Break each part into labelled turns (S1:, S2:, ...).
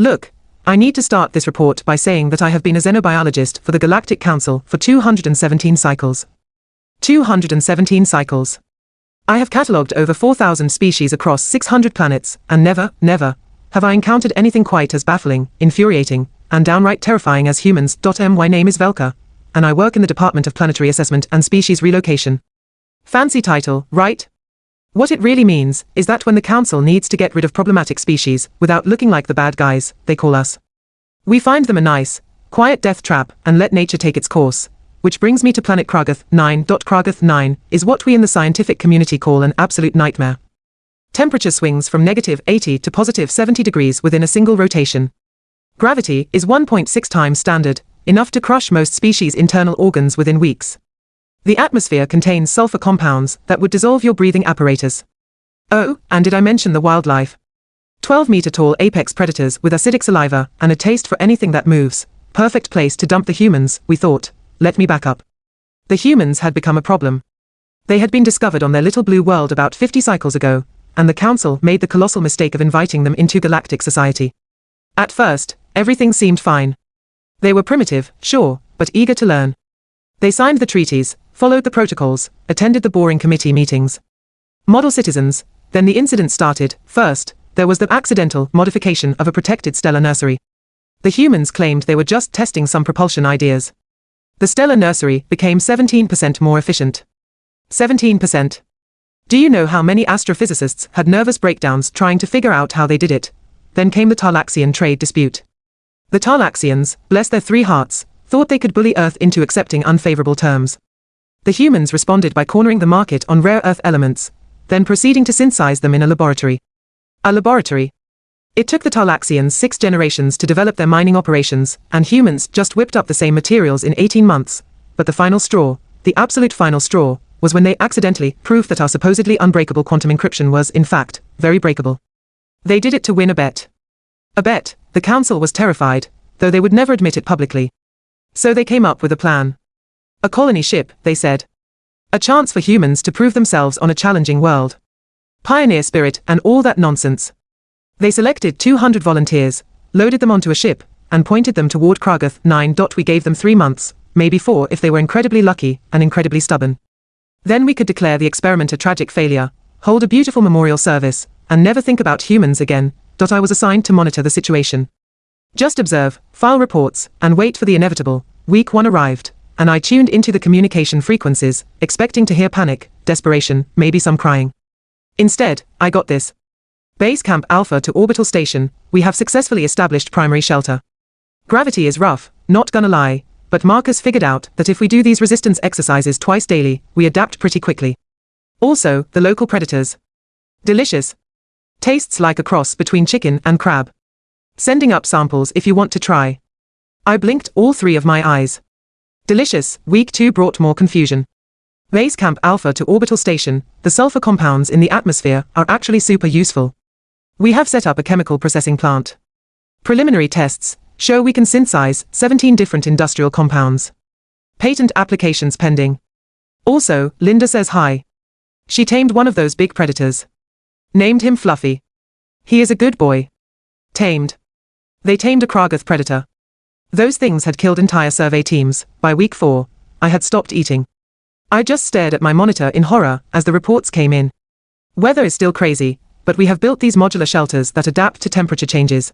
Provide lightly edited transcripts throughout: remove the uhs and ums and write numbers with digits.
S1: Look, I need to start this report by saying that I have been a xenobiologist for the Galactic Council for 217 cycles. 217 cycles. I have catalogued over 4,000 species across 600 planets, and never have I encountered anything quite as baffling, infuriating, and downright terrifying as humans. My name is Velka, and I work in the Department of Planetary Assessment and Species Relocation. Fancy title, right? What it really means is that when the Council needs to get rid of problematic species without looking like the bad guys they call us, we find them a nice, quiet death trap and let nature take its course. Which brings me to planet Kragath 9. Kragath 9 is what we in the scientific community call an absolute nightmare. Temperature swings from -80 to +70 degrees within a single rotation. Gravity is 1.6 times standard, enough to crush most species' internal organs within weeks. The atmosphere contains sulfur compounds that would dissolve your breathing apparatus. Oh, and did I mention the wildlife? 12-meter-tall apex predators with acidic saliva and a taste for anything that moves. Perfect place to dump the humans, we thought. Let me back up. The humans had become a problem. They had been discovered on their little blue world about 50 cycles ago, and the Council made the colossal mistake of inviting them into galactic society. At first, everything seemed fine. They were primitive, sure, but eager to learn. They signed the treaties, followed the protocols, attended the boring committee meetings. Model citizens, then the incident started. First, there was the accidental modification of a protected stellar nursery. The humans claimed they were just testing some propulsion ideas. The stellar nursery became 17% more efficient. 17%. Do you know how many astrophysicists had nervous breakdowns trying to figure out how they did it? Then came the Talaxian trade dispute. The Talaxians, bless their three hearts, thought they could bully Earth into accepting unfavorable terms. The humans responded by cornering the market on rare earth elements, then proceeding to synthesize them in a laboratory. A laboratory. It took the Talaxians 6 generations to develop their mining operations, and humans just whipped up the same materials in 18 months. But the final straw, the absolute final straw, was when they accidentally proved that our supposedly unbreakable quantum encryption was, in fact, very breakable. They did it to win a bet. A bet. The Council was terrified, though they would never admit it publicly. So they came up with a plan. A colony ship, they said. A chance for humans to prove themselves on a challenging world. Pioneer spirit and all that nonsense. They selected 200 volunteers, loaded them onto a ship, and pointed them toward Kragath 9. We gave them 3 months, maybe 4 if they were incredibly lucky and incredibly stubborn. Then we could declare the experiment a tragic failure, hold a beautiful memorial service, and never think about humans again. I was assigned to monitor the situation. Just observe, file reports, and wait for the inevitable. Week 1 arrived, and I tuned into the communication frequencies, expecting to hear panic, desperation, maybe some crying. Instead, I got this. Base Camp Alpha to Orbital Station, we have successfully established primary shelter. Gravity is rough, not gonna lie, but Marcus figured out that if we do these resistance exercises twice daily, we adapt pretty quickly. Also, the local predators. Delicious. Tastes like a cross between chicken and crab. Sending up samples if you want to try. I blinked all 3 of my eyes. Delicious. Week 2 brought more confusion. Base Camp Alpha to Orbital Station, the sulfur compounds in the atmosphere are actually super useful. We have set up a chemical processing plant. Preliminary tests show we can synthesize 17 different industrial compounds. Patent applications pending. Also, Linda says hi. She tamed one of those big predators. Named him Fluffy. He is a good boy. Tamed. They tamed a Kragath predator. Those things had killed entire survey teams. By week 4, I had stopped eating. I just stared at my monitor in horror as the reports came in. Weather is still crazy, but we have built these modular shelters that adapt to temperature changes.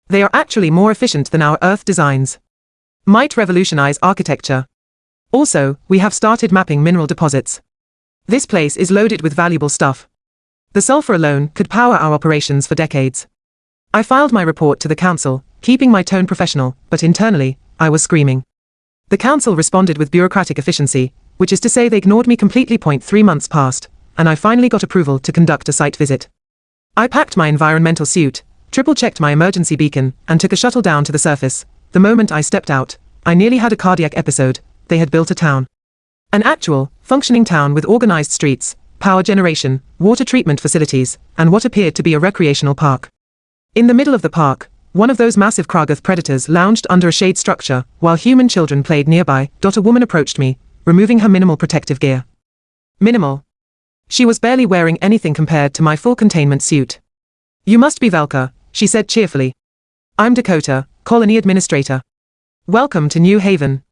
S1: They are actually more efficient than our Earth designs. Might revolutionize architecture. Also, we have started mapping mineral deposits. This place is loaded with valuable stuff. The sulfur alone could power our operations for decades. I filed my report to the Council, keeping my tone professional, but internally, I was screaming. The Council responded with bureaucratic efficiency, which is to say they ignored me completely. 3 months passed, and I finally got approval to conduct a site visit. I packed my environmental suit, triple-checked my emergency beacon, and took a shuttle down to the surface. The moment I stepped out, I nearly had a cardiac episode. They had built a town. An actual, functioning town with organized streets, power generation, water treatment facilities, and what appeared to be a recreational park. In the middle of the park, one of those massive Kragath predators lounged under a shade structure, while human children played nearby. A woman approached me, removing her minimal protective gear. Minimal. She was barely wearing anything compared to my full containment suit. You must be Velka, she said cheerfully. I'm Dakota, Colony Administrator. Welcome to New Haven.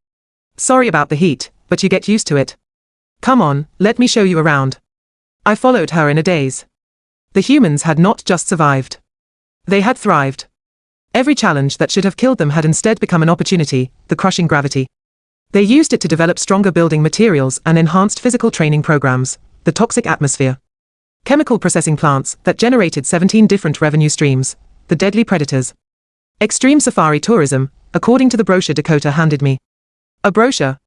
S1: Sorry about the heat, but you get used to it. Come on, let me show you around. I followed her in a daze. The humans had not just survived. They had thrived. Every challenge that should have killed them had instead become an opportunity, the crushing gravity. They used it to develop stronger building materials and enhanced physical training programs, the toxic atmosphere. Chemical processing plants that generated 17 different revenue streams, the deadly predators. Extreme safari tourism, according to the brochure Dakota handed me. A brochure.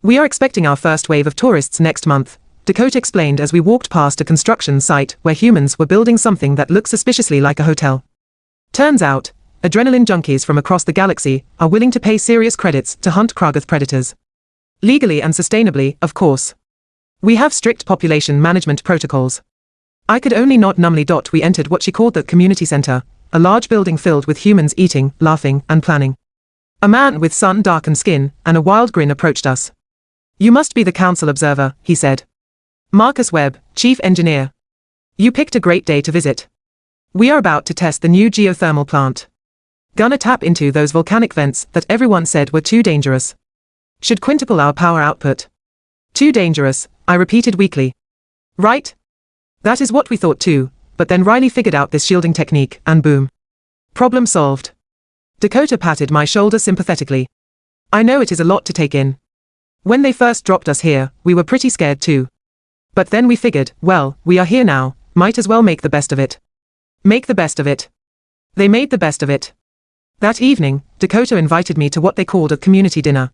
S1: We are expecting our first wave of tourists next month, Dakota explained as we walked past a construction site where humans were building something that looked suspiciously like a hotel. Turns out, adrenaline junkies from across the galaxy are willing to pay serious credits to hunt Kragath predators. Legally and sustainably, of course. We have strict population management protocols. I could only nod numbly. We entered what she called the community center, a large building filled with humans eating, laughing, and planning. A man with sun-darkened skin and a wild grin approached us. You must be the council observer, he said. Marcus Webb, chief engineer. You picked a great day to visit. We are about to test the new geothermal plant. Gonna tap into those volcanic vents that everyone said were too dangerous. Should quintuple our power output. Too dangerous, I repeated weakly. Right? That is what we thought too, but then Riley figured out this shielding technique, and boom. Problem solved. Dakota patted my shoulder sympathetically. I know it is a lot to take in. When they first dropped us here, we were pretty scared too. But then we figured, well, we are here now, might as well make the best of it. Make the best of it. They made the best of it. That evening, Dakota invited me to what they called a community dinner.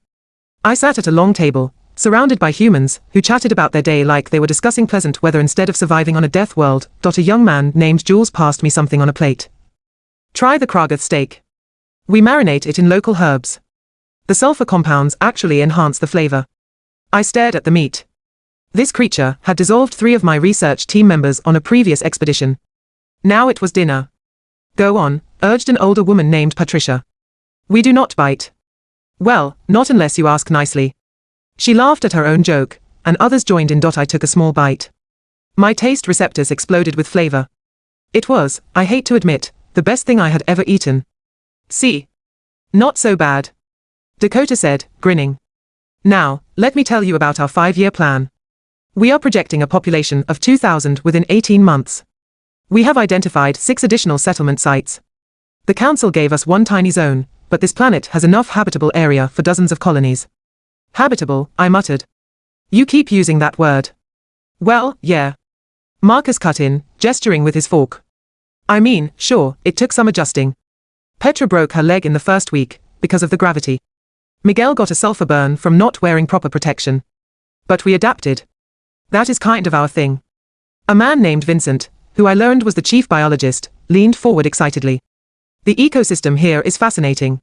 S1: I sat at a long table, surrounded by humans, who chatted about their day like they were discussing pleasant weather instead of surviving on a death world. A young man named Jules passed me something on a plate. Try the Kragath steak. We marinate it in local herbs. The sulfur compounds actually enhance the flavor. I stared at the meat. This creature had dissolved 3 of my research team members on a previous expedition. Now it was dinner. Go on, urged an older woman named Patricia. We do not bite. Well, not unless you ask nicely. She laughed at her own joke, and others joined in. I took a small bite. My taste receptors exploded with flavor. It was, I hate to admit, the best thing I had ever eaten. See? Not so bad. Dakota said, grinning. Now, let me tell you about our 5-year plan. We are projecting a population of 2,000 within 18 months. We have identified 6 additional settlement sites. The council gave us one tiny zone, but this planet has enough habitable area for dozens of colonies. Habitable, I muttered. You keep using that word. Well, yeah. Marcus cut in, gesturing with his fork. I mean, sure, it took some adjusting. Petra broke her leg in the first week, because of the gravity. Miguel got a sulfur burn from not wearing proper protection. But we adapted. That is kind of our thing. A man named Vincent, who I learned was the chief biologist, leaned forward excitedly. The ecosystem here is fascinating.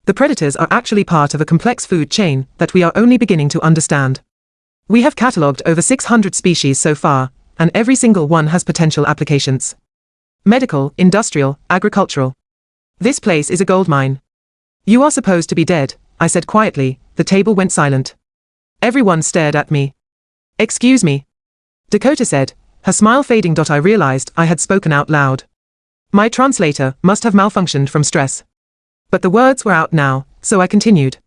S1: The predators are actually part of a complex food chain that we are only beginning to understand. We have catalogued over 600 species so far, and every single one has potential applications. Medical, industrial, agricultural. This place is a goldmine. You are supposed to be dead, I said quietly. The table went silent. Everyone stared at me. Excuse me. Dakota said, her smile fading. I realized I had spoken out loud. My translator must have malfunctioned from stress. But the words were out now, so I continued.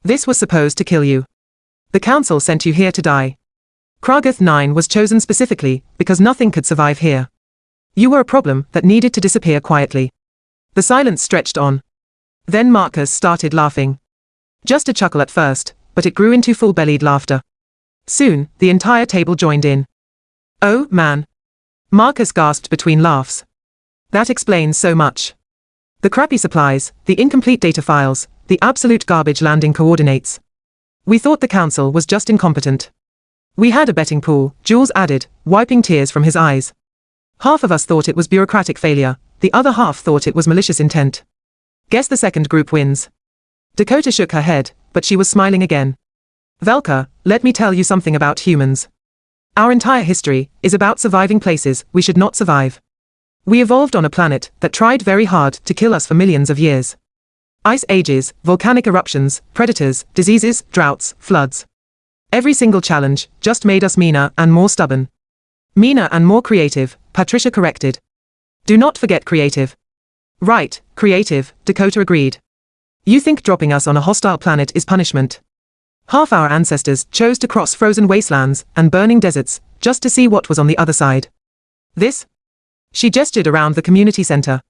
S1: This was supposed to kill you. The council sent you here to die. Kragath 9 was chosen specifically because nothing could survive here. You were a problem that needed to disappear quietly. The silence stretched on. Then Marcus started laughing. Just a chuckle at first, but it grew into full-bellied laughter. Soon, the entire table joined in. Oh, man. Marcus gasped between laughs. That explains so much. The crappy supplies, the incomplete data files, the absolute garbage landing coordinates. We thought the council was just incompetent. We had a betting pool, Jules added, wiping tears from his eyes. Half of us thought it was bureaucratic failure, the other half thought it was malicious intent. Guess the second group wins. Dakota shook her head, but she was smiling again. Velka, let me tell you something about humans. Our entire history is about surviving places we should not survive. We evolved on a planet that tried very hard to kill us for millions of years. Ice ages, volcanic eruptions, predators, diseases, droughts, floods. Every single challenge just made us meaner and more stubborn. Meaner and more creative, Patricia corrected. Do not forget creative. Right, creative, Dakota agreed. You think dropping us on a hostile planet is punishment? Half our ancestors chose to cross frozen wastelands and burning deserts just to see what was on the other side. This? She gestured around the community center.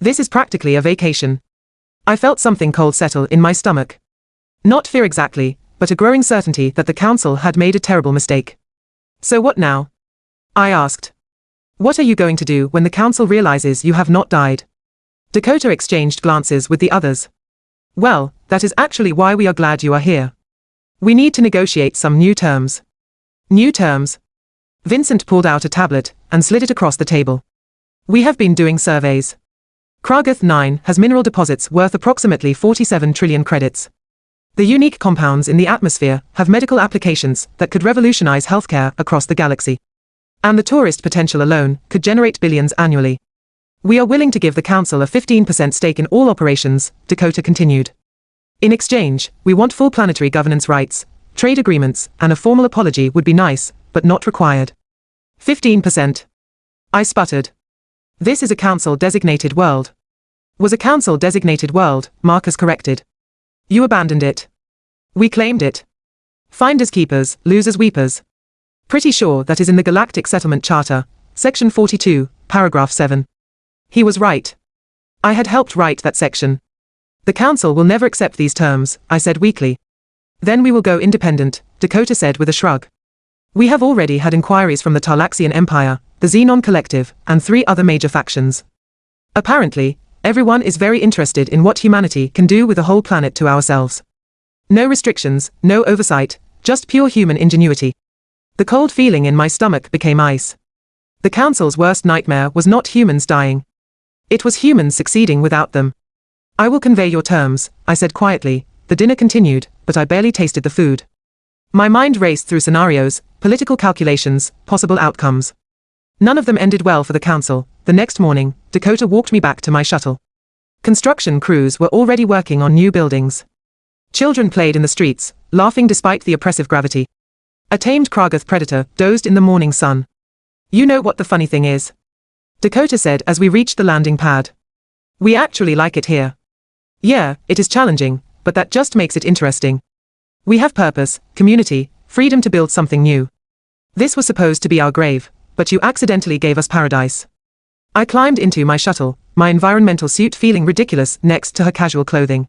S1: This is practically a vacation. I felt something cold settle in my stomach. Not fear exactly, but a growing certainty that the council had made a terrible mistake. So what now? I asked. What are you going to do when the council realizes you have not died? Dakota exchanged glances with the others. Well, that is actually why we are glad you are here. We need to negotiate some new terms. New terms? Vincent pulled out a tablet and slid it across the table. We have been doing surveys. Kragath 9 has mineral deposits worth approximately 47 trillion credits. The unique compounds in the atmosphere have medical applications that could revolutionize healthcare across the galaxy. And the tourist potential alone could generate billions annually. We are willing to give the council a 15% stake in all operations, Dakota continued. In exchange, we want full planetary governance rights, trade agreements, and a formal apology would be nice, but not required. 15%. I sputtered. This is a council-designated world. Was a council-designated world, Marcus corrected. You abandoned it. We claimed it. Finders keepers, losers weepers. Pretty sure that is in the Galactic Settlement Charter, Section 42, Paragraph 7. He was right. I had helped write that section. The council will never accept these terms, I said weakly. Then we will go independent, Dakota said with a shrug. We have already had inquiries from the Tarlaxian Empire, the Xenon Collective, and 3 other major factions. Apparently, everyone is very interested in what humanity can do with the whole planet to ourselves. No restrictions, no oversight, just pure human ingenuity. The cold feeling in my stomach became ice. The council's worst nightmare was not humans dying. It was humans succeeding without them. I will convey your terms, I said quietly. The dinner continued, but I barely tasted the food. My mind raced through scenarios, political calculations, possible outcomes. None of them ended well for the council. The next morning, Dakota walked me back to my shuttle. Construction crews were already working on new buildings. Children played in the streets, laughing despite the oppressive gravity. A tamed Kragath predator dozed in the morning sun. You know what the funny thing is? Dakota said as we reached the landing pad. We actually like it here. Yeah, it is challenging, but that just makes it interesting. We have purpose, community, freedom to build something new. This was supposed to be our grave, but you accidentally gave us paradise. I climbed into my shuttle, my environmental suit feeling ridiculous next to her casual clothing.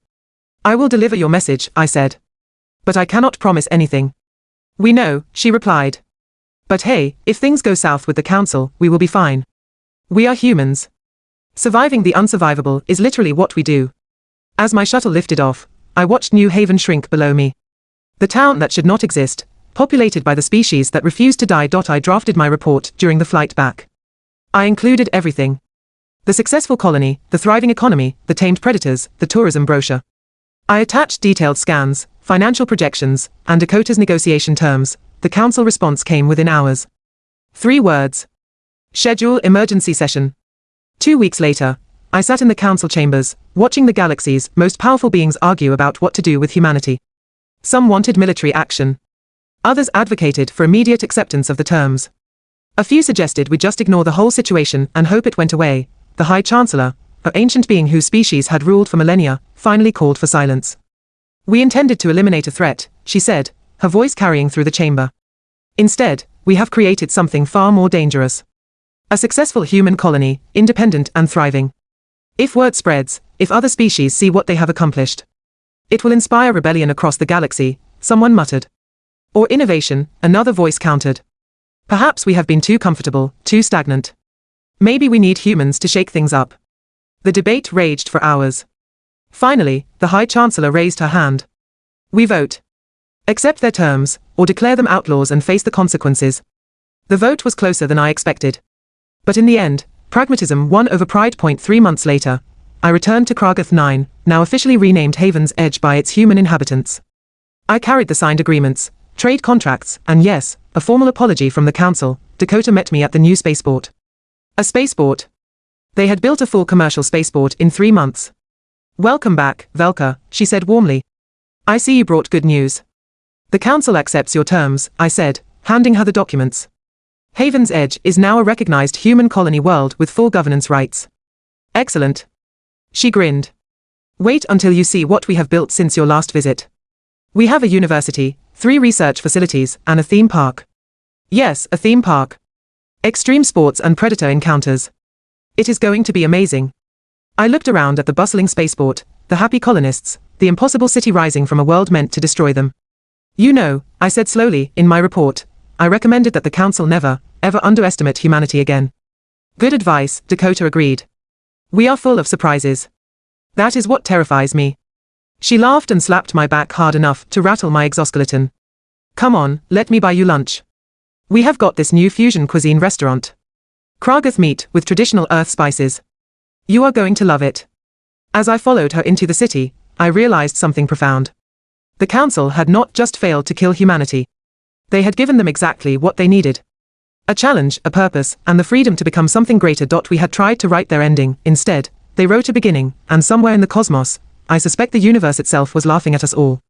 S1: I will deliver your message, I said. But I cannot promise anything. We know, she replied. But hey, if things go south with the council, we will be fine. We are humans. Surviving the unsurvivable is literally what we do. As my shuttle lifted off, I watched New Haven shrink below me. The town that should not exist, populated by the species that refused to die. I drafted my report during the flight back. I included everything. The successful colony, the thriving economy, the tamed predators, the tourism brochure. I attached detailed scans, financial projections, and Dakota's negotiation terms. The council response came within hours. 3 words. Schedule emergency session. 2 weeks later, I sat in the council chambers, watching the galaxy's most powerful beings argue about what to do with humanity. Some wanted military action. Others advocated for immediate acceptance of the terms. A few suggested we just ignore the whole situation and hope it went away. The High Chancellor, an ancient being whose species had ruled for millennia, finally called for silence. We intended to eliminate a threat, she said, her voice carrying through the chamber. Instead, we have created something far more dangerous. A successful human colony, independent and thriving. If word spreads, if other species see what they have accomplished, it will inspire rebellion across the galaxy, someone muttered. Or innovation, another voice countered. Perhaps we have been too comfortable, too stagnant. Maybe we need humans to shake things up. The debate raged for hours. Finally, the High Chancellor raised her hand. We vote. Accept their terms, or declare them outlaws and face the consequences. The vote was closer than I expected. But in the end, pragmatism won over pride. 3 months later, I returned to Kragath 9, now officially renamed Haven's Edge by its human inhabitants. I carried the signed agreements, trade contracts, and yes, a formal apology from the council. Dakota met me at the new spaceport. A spaceport. They had built a full commercial spaceport in 3 months. Welcome back, Velka, she said warmly. I see you brought good news. The council accepts your terms, I said, handing her the documents. Haven's Edge is now a recognized human colony world with full governance rights. Excellent. She grinned. Wait until you see what we have built since your last visit. We have a university, 3 research facilities, and a theme park. Yes, a theme park. Extreme sports and predator encounters. It is going to be amazing. I looked around at the bustling spaceport, the happy colonists, the impossible city rising from a world meant to destroy them. You know, I said slowly, in my report, I recommended that the Council never, ever underestimate humanity again. Good advice, Dakota agreed. We are full of surprises. That is what terrifies me. She laughed and slapped my back hard enough to rattle my exoskeleton. Come on, let me buy you lunch. We have got this new fusion cuisine restaurant. Kragath meat with traditional Earth spices. You are going to love it. As I followed her into the city, I realized something profound. The Council had not just failed to kill humanity. They had given them exactly what they needed. A challenge, a purpose, and the freedom to become something greater. We had tried to write their ending. Instead, they wrote a beginning, and somewhere in the cosmos, I suspect the universe itself was laughing at us all.